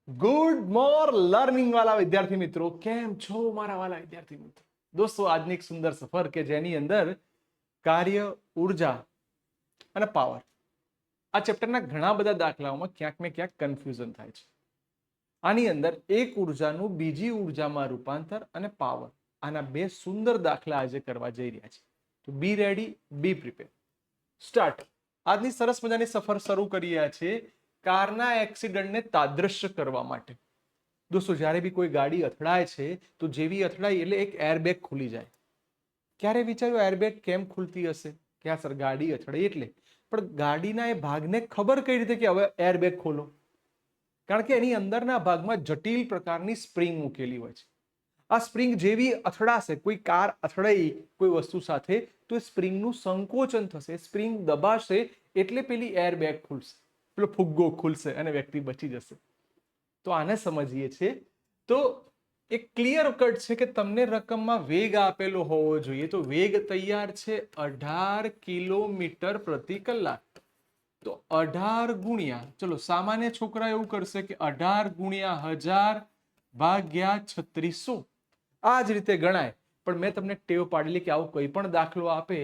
Good મોર learning વાળા વિદ્યાર્થી મિત્રો, કેમ છો મારા વાલા વિદ્યાર્થી મિત્રો? દોસ્તો, આજની એક સુંદર સફર કે જેની અંદર કાર્ય, ઉર્જા અને પાવર આ ચેપ્ટરના ઘણા બધા દાખલાઓમાં ક્યાંક ને ક્યાંક કન્ફ્યુઝન થાય છે. આની અંદર એક ઉર્જાનું બીજી ઉર્જામાં રૂપાંતર અને પાવર, આના બે સુંદર દાખલા આજે કરવા જઈ રહ્યા છે. તો બી રેડી, બી પ્રિપેર, સ્ટાર્ટ. આજની સરસ મજાની સફર શરૂ કરી રહ્યા છે કારના એક્સિડન્ટને તાદ્રશ્ય કરવા માટે. દોસ્તો, જ્યારે બી કોઈ ગાડી અથડાય છે તો જેવી અથડાય એટલે એક એરબેગ ખુલી જાય. ક્યારે વિચાર્યું એરબેગ કેમ ખુલતી હશે? કે આ સર ગાડી અથડાઈ એટલે. પણ ગાડીના એ ભાગને ખબર કઈ રીતે કે હવે એરબેગ ખોલો? કારણ કે એની અંદરના ભાગમાં જટિલ પ્રકારની સ્પ્રિંગ મૂકેલી હોય છે. આ સ્પ્રિંગ જેવી અથડાશે, કોઈ કાર અથડાઈ કોઈ વસ્તુ સાથે, તો સ્પ્રિંગનું સંકોચન થશે, સ્પ્રિંગ દબાશે એટલે પેલી એરબેગ ખુલશે, પેલો ફુગ્ગો ખુલશે અને વ્યક્તિ બચી જશે. તો આને સમજીએ છીએ. તો એક ક્લિયર કટ છે કે તમને રકમમાં વેગ આપેલો હોવો જોઈએ. તો વેગ તૈયાર છે 18 કિલોમીટર પ્રતિ કલાક. તો 18 ગુણ્યા, ચલો સામાન્ય છોકરા એવું કરશે કે 18 ગુણ્યા 1000 ભાગ્યા 3600 આ જ રીતે ગણાય. પણ મેં તમને ટેવ પાડેલી કે આવું કોઈ પણ દાખલો આપે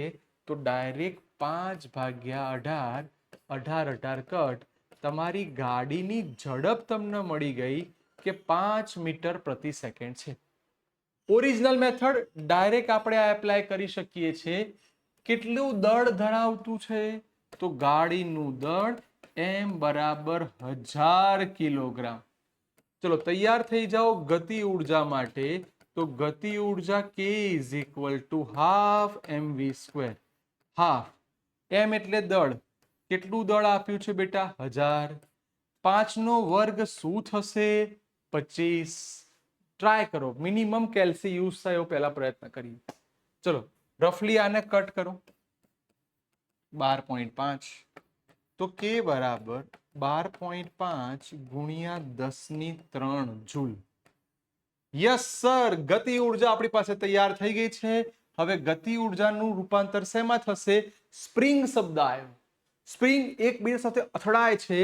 તો ડાયરેક્ટ 5 ભાગ્યા 18, 18 કટ, તમારી ગાડીની ઝડપ તમને મળી ગઈ કે 5 મીટર પ્રતિ સેકન્ડ છે. ઓરિજિનલ મેથડ ડાયરેક્ટ આપણે એપ્લાય કરી શકીએ છીએ. કેટલું દળ ધરાવતું છે? તો ગાડીનું દળ m બરાબર 1000 કિલોગ્રામ. ચલો તૈયાર થઈ જાઓ ગતિ ઉર્જા માટે. તો ગતિ ઉર્જા K is equal to half mv². Half, m એટલે દળ. કેટલું દળ આપ્યું છે બેટા? 1000. 5 નો વર્ગ શું થશે? 25. ટ્રાય કરો, મિનિમમ કેલ્સી યુઝ થાય એવો પહેલા પ્રયત્ન કરીએ. ચલો રફલી આને કટ કરો. 12.5. તો K બરાબર 12.5 ગુણ્યા 10⁻³ જૂલ. યસ સર, ગતિ ઉર્જા આપણી પાસે તૈયાર થઈ ગઈ છે. હવે ગતિ ઉર્જાનું રૂપાંતર શેમાં થશે? સ્પ્રિંગ શબ્દ આવ્યો. સ્પ્રિંગ એકબીજા સાથે અથડાય છે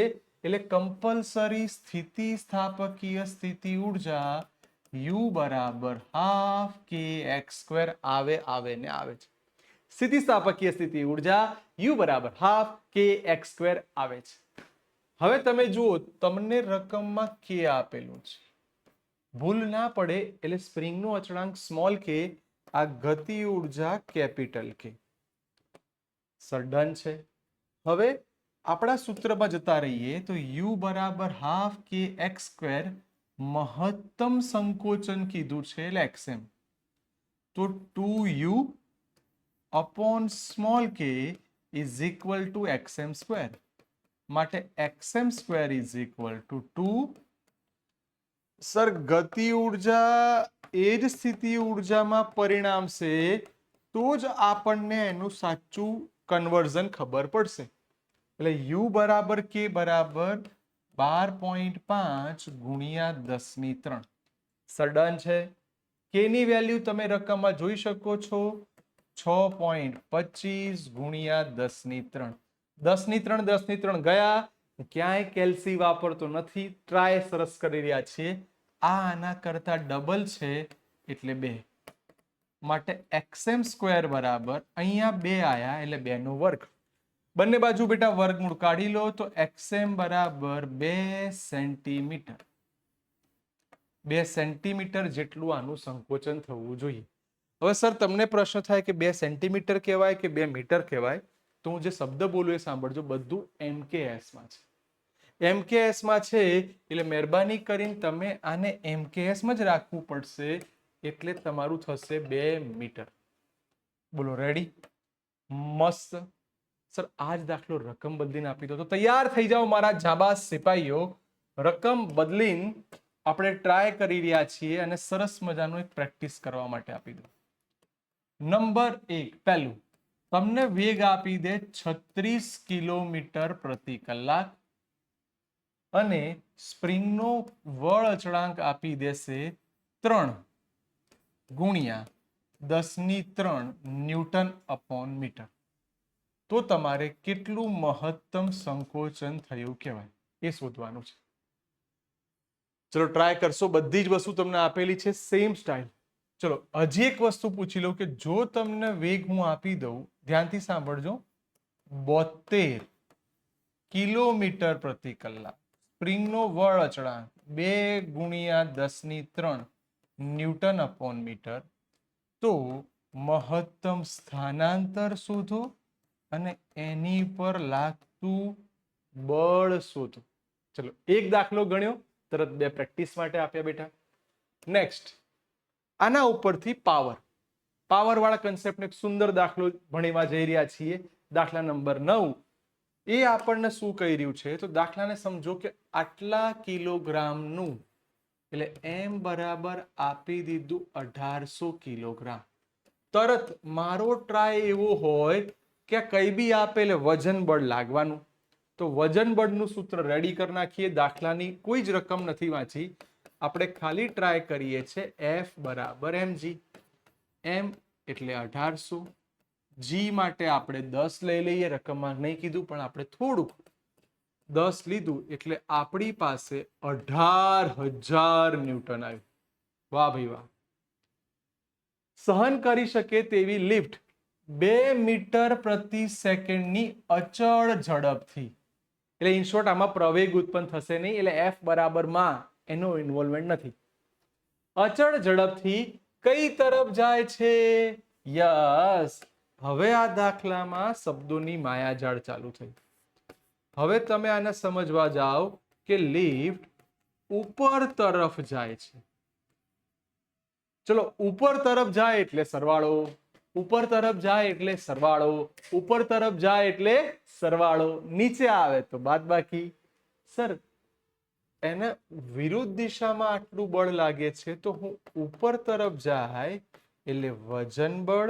એટલે કમ્પલસરી સ્થિતિ સ્થાપકીય સ્થિતિ ઉર્જા U બરાબર હાફ kx² આવે ને આવે છે. સ્થિતિસ્થાપકીય સ્થિતિ ઉર્જા U બરાબર હાફ kx² આવે છે. હવે તમે જુઓ, તમને રકમમાં k આપેલું છે. ભૂલ ના પડે એટલે સ્પ્રિંગનો અચળાંક સ્મોલ કે, આ ગતિ ઉર્જા કેપિટલ કે. સર ડન છે. હવે આપણા સૂત્રમાં જતા રહીએ તો U બરાબર હાફ kx², મહત્તમ સંકોચન કીધું છે એટલે xm. તો 2U upon small k is equal to xm². માટે xm² is equal to 2. Sir ગતિ ઉર્જા એ જ સ્થિતિ ઉર્જામાં પરિણામશે તો જ આપણને એનું સાચું કન્વર્ઝન ખબર પડશે. એટલે U બરાબર K બરાબર 12.5 ગુણ્યા 10⁻³. સર ડન છે. K ની વેલ્યુ તમે રકમમાં જોઈ શકો છો, 6.25 ગુણ્યા 10⁻³. 10⁻³ 10⁻³ ગયા, ક્યાંય કેલ્સી વાપરતો નથી. ટ્રાય સરસ કરી રહ્યા છીએ. આના કરતા ડબલ છે એટલે 2. માટે xm² બરાબર અહીંયા 2 આયા એટલે 2 નો વર્ગ. બંને બાજુ બેટા વર્ગમૂળ કાઢી લો તો xm બરાબર 2 સેન્ટીમીટર. 2 સેન્ટીમીટર જેટલું આનું સંકોચન થવું જોઈએ. હવે સર તમને પ્રશ્ન થાય કે 2 સેન્ટીમીટર કહેવાય કે 2 મીટર કહેવાય? તો હું જે શબ્દ બોલું એ સાંભળજો. બધું MKS માં છે. MKS માં છે એટલે મહેરબાની કરીને તમે આને MKS માં જ રાખવું પડશે. એટલે તમારું થશે 2 મીટર. બોલો રેડી? મસ્ત. સર આ જ દાખલો રકમ બદલીને આપી દો તો તૈયાર થઈ જાઓ મારા જાબાઝ સિપાહીઓ. રકમ બદલીને આપણે ટ્રાય કરી રહ્યા છીએ અને સરસ મજાનું એક પ્રેક્ટિસ કરવા માટે આપી દો. નંબર 1, પહેલું તમને વેગ આપી દે 36 કિલોમીટર પ્રતિ કલાક અને સ્પ્રિંગનો બળ અચળાંક આપી દેશે 3 ગુણ્યા 10⁻³ ન્યૂટન અપોન મીટર. તો તમારે કેટલું મહત્તમ સંકોચન થયું કહેવાય એ શોધવાનું છે. ચલો ટ્રાય કરશો, બધી જ વસ્તુ તમને આપેલી છે સેમ સ્ટાઇલ. ચલો હજી એક વસ્તુ પૂછી લઉં કે જો તમને વેગ હું આપી દઉં, ધ્યાનથી સાંભળજો, 72 કિલોમીટર પ્રતિ કલાક, સ્પ્રિંગનો બળ અચળાંક 2 ગુણ્યા 10³ ન્યૂટન અપોન મીટર, તો મહત્તમ સ્થાનાંતર શોધો અને એની પર લાગતું બળ શોધો. ચલો એક દાખલો ગણ્યો, તરત 2 પ્રેક્ટિસ માટે આપ્યા બેટા. નેક્સ્ટ આના ઉપરથી પાવર વાળા કન્સેપ્ટનો એક સુંદર દાખલો ભણીવા જઈ રહ્યા છીએ. દાખલા નંબર 9. એ આપણને શું કહી રહ્યું છે, તો દાખલાને સમજો કે આટલા કિલોગ્રામનું, એટલે m બરાબર આપી દીધું 1800 કિલોગ્રામ. તરત મારો ટ્રાય એવો હોય કે કઈ બી આપે એટલે વજન બળ લાગવાનું. તો વજન બળનું સૂત્ર રેડી કરી નાખીએ. દાખલાની કોઈ જ રકમ નથી વાંચી, આપણે ખાલી ટ્રાય કરીએ છીએ. F બરાબર mg. m એટલે 1800, g માટે આપણે 10 લઈ લઈએ, રકમમાં નહીં કીધું પણ આપણે થોડુંક 10 લીધું, એટલે આપણી પાસે 18,000 ન્યૂટન આવ્યું. વાહ ભાઈ વાહ. સહન કરી શકે તેવી લિફ્ટ 2 મીટર પ્રતિ સેકન્ડની અચળ ઝડપથી, એટલે ઇન શોર્ટ આમાં પ્રવેગ ઉત્પન્ન થશે નહીં, એટલે F બરાબર માં એનો ઇન્વોલ્વમેન્ટ નથી. અચળ ઝડપથી કઈ તરફ જાય છે? યસ, હવે આ દાખલામાં શબ્દોની માયાજાળ ચાલુ થઈ. હવે તમે આને સમજવા જાઓ કે લિફ્ટ ઉપર તરફ જાય છે. ચલો ઉપર તરફ જાય એટલે સરવાળો, ઉપર તરફ જાય એટલે સરવાળો, ઉપર તરફ જાય એટલે સરવાળો, નીચે આવે તો બાદબાકી. સર એને વિરુદ્ધ દિશામાં આટલું બળ લાગે છે, તો હું ઉપર તરફ જાય એટલે વજન બળ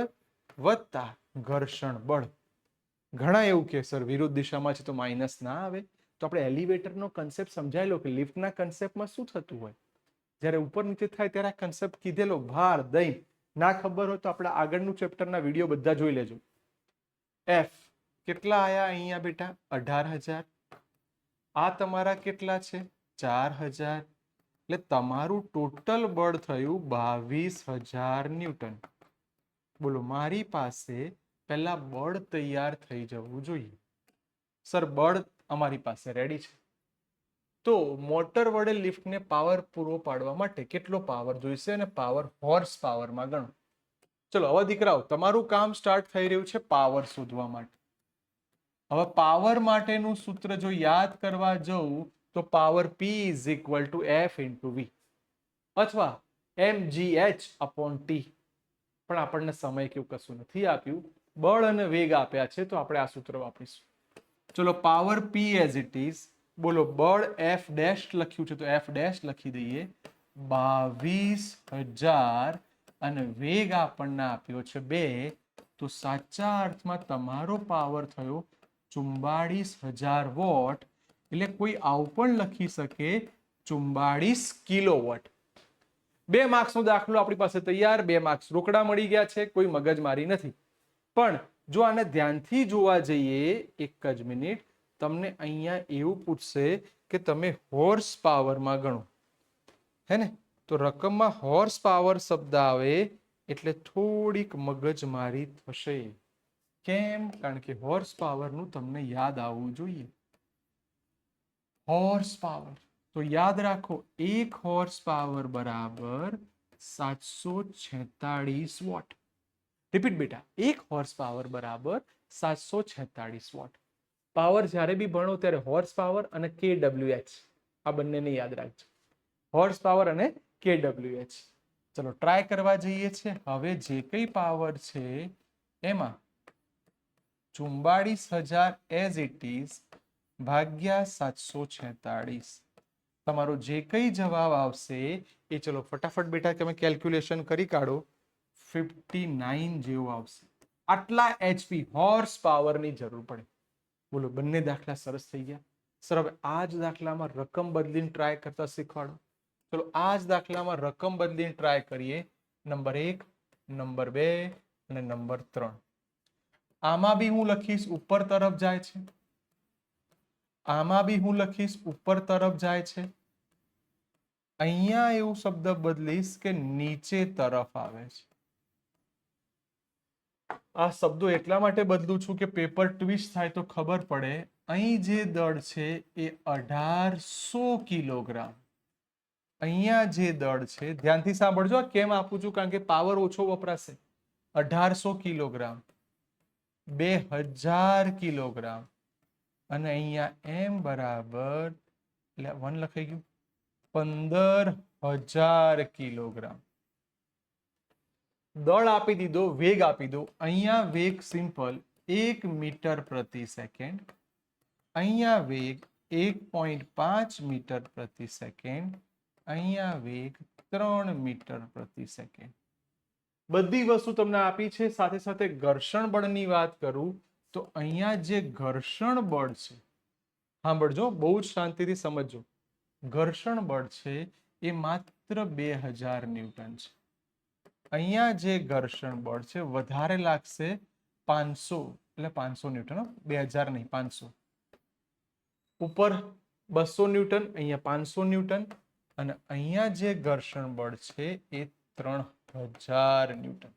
વત્તા ઘર્ષણ બળ. ઘણા એવું કે સર વિરુદ્ધ દિશામાં છે તો માઇનસ ના આવે. તો આપણે એલિવેટરનો કન્સેપ્ટ સમજાય લો કે લિફ્ટના કન્સેપ્ટમાં શું થતું હોય. જ્યારે ઉપર નીચે થાય ત્યારે આ કન્સેપ્ટ કીધેલો, ભાર દઈ ના ખબર હોય તો આપણે આગળનું ચેપ્ટરના વિડીયો બધા જોઈ લેજો. F કેટલા આયા અહીંયા બેટા? 18,000. આ તમારા કેટલા છે? 4,000. એટલે તમારું ટોટલ બળ થયું 22,000 ન્યૂટન. બોલો, મારી પાસે પહેલા બળ તૈયાર થઈ જવું જોઈએ. સર બળ અમારી પાસે રેડી છે. તો મોટર વડે લિફ્ટને પાવર પૂરો પાડવા માટે કેટલો પાવર જોઈશે અને પાવર હોર્સ પાવરમાં ગણો. ચલો હવે દીકરાઓ તમારું કામ સ્ટાર્ટ થઈ રહ્યું છે પાવર શોધવા માટે. હવે પાવર માટેનું સૂત્ર જો યાદ કરવા જવું તો power P is equal to F into V અથવા mgh અપોન T. પણ આપણને સમય કેવું કશું નથી આપ્યું, બળ અને વેગ આપ્યા છે, તો આપણે આ સૂત્ર વાપરીશું. ચલો power P as it is. બોલો બળ F ડેશ લખ્યું છે તો F ડેશ લખી દઈએ. 22,000 અને વેગ આપણને આપ્યો છે 2, તો સાચા અર્થમાં તમારો પાવર થયો 44,000 વોટ. એટલે કોઈ આવું પણ લખી શકે 44 કિલોવોટ. 2 માર્ક્સનો દાખલો આપણી પાસે તૈયાર, 2 માર્ક્સ રોકડા મળી ગયા છે, કોઈ મગજમારી નથી. પણ જો આને ધ્યાનથી જોવા જઈએ, એક જ મિનિટ, તમને અહીંયા એવું પૂછશે કે તમે હોર્સ પાવરમાં ગણો, હે ને? તો રકમમાં હોર્સ પાવર શબ્દ આવે એટલે થોડીક મગજમારી થશે. કેમ? કારણ કે હોર્સ પાવરનું તમને યાદ આવવું જોઈએ. હોર્સ પાવર તો યાદ રાખો, 1 હોર્સ પાવર બરાબર 746 વોટ. રિપીટ બેટા, 1 હોર્સ પાવર બરાબર 746 વોટ. પાવર જ્યારે બી ભણો ત્યારે હોર્સ પાવર અને kWh આ બંનેને યાદ રાખજો. હોર્સ પાવર અને kWh. ચલો ટ્રાય કરવા જઈએ છે. હવે જે કઈ પાવર છે એમાં 44,000 એઝ ઇટ ઇઝ ભાગ્યા 746. તમારો જે કઈ જવાબ આવશે એ ચલો ફટાફટ બેટા તમે કેલ્ક્યુલેશન કરી કાઢો. 59 જેવું આવશે. આટલા HP હોર્સ પાવરની જરૂર પડે. બોલો, બંને દાખલા સરસ થઈ ગયા. સર હવે આ જ દાખલામાં રકમ બદલીને ટ્રાય કરતા શીખવાડો. ચલો આ જ દાખલામાં રકમ બદલીને ટ્રાય કરીએ. નંબર 1, નંબર 2 અને નંબર 3. આમાં બી હું લખીશ ઉપર તરફ જાય છે, આમાં બી હું લખીશ ઉપર તરફ જાય છે. અહીંયા એવું શબ્દ બદલીશ કે નીચે તરફ આવે છે. આ શબ્દો એટલા માટે બદલું છું કે પેપર ટ્વિસ્ટ થાય તો ખબર પડે. અહીં જે દળ છે એ 1800 કિલોગ્રામ. અહીંયા જે દળ છે, ધ્યાનથી સાંભળજો, કેમ આપું છું, કારણ કે પાવર ઓછો વપરાશે. 1800 કિલોગ્રામ, 2000 કિલોગ્રામ, અને અહીંયા એમ બરાબર, એટલે 1 લખાઈ ગયું, 15000 કિલોગ્રામ. દળ આપી દીધો, વેગ આપી દો. અહીંયા વેગ સિમ્પલ 1 મીટર પ્રતિ સેકન્ડ, અહીંયા વેગ 1.5 મીટર પ્રતિ સેકન્ડ, અહીંયા વેગ 3 મીટર પ્રતિ સેકન્ડ. બધી વસ્તુ તમને આપી છે. સાથે સાથે ઘર્ષણ બળની વાત કરું તો અહીંયા જે ઘર્ષણ બળ છે, સાંભળજો, બહુ જ શાંતિથી સમજજો. ઘર્ષણ બળ છે એ માત્ર 2000 ન્યૂટન છે. અહીંયા જે ઘર્ષણ બળ છે વધારે લાગશે, 500, એટલે 500 ન્યૂટન, 2000 નહીં, 500. ઉપર 200 ન્યૂટન, અહીંયા 500 ન્યૂટન, અને અહીંયા જે ઘર્ષણ બળ છે એ 3000 ન્યૂટન.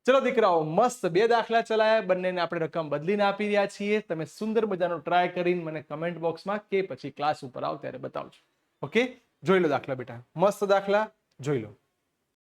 ચલો દીકરાઓ, મસ્ત 2 દાખલા ચલાયા, બંનેને આપણે રકમ બદલીને આપી રહ્યા છીએ. તમે સુંદર મજાનો ટ્રાય કરીને મને કમેન્ટ બોક્સમાં કે પછી ક્લાસ ઉપર આવો ત્યારે બતાવજો. ઓકે, જોઈ લો દાખલા બેટા, મસ્ત દાખલા જોઈ લો.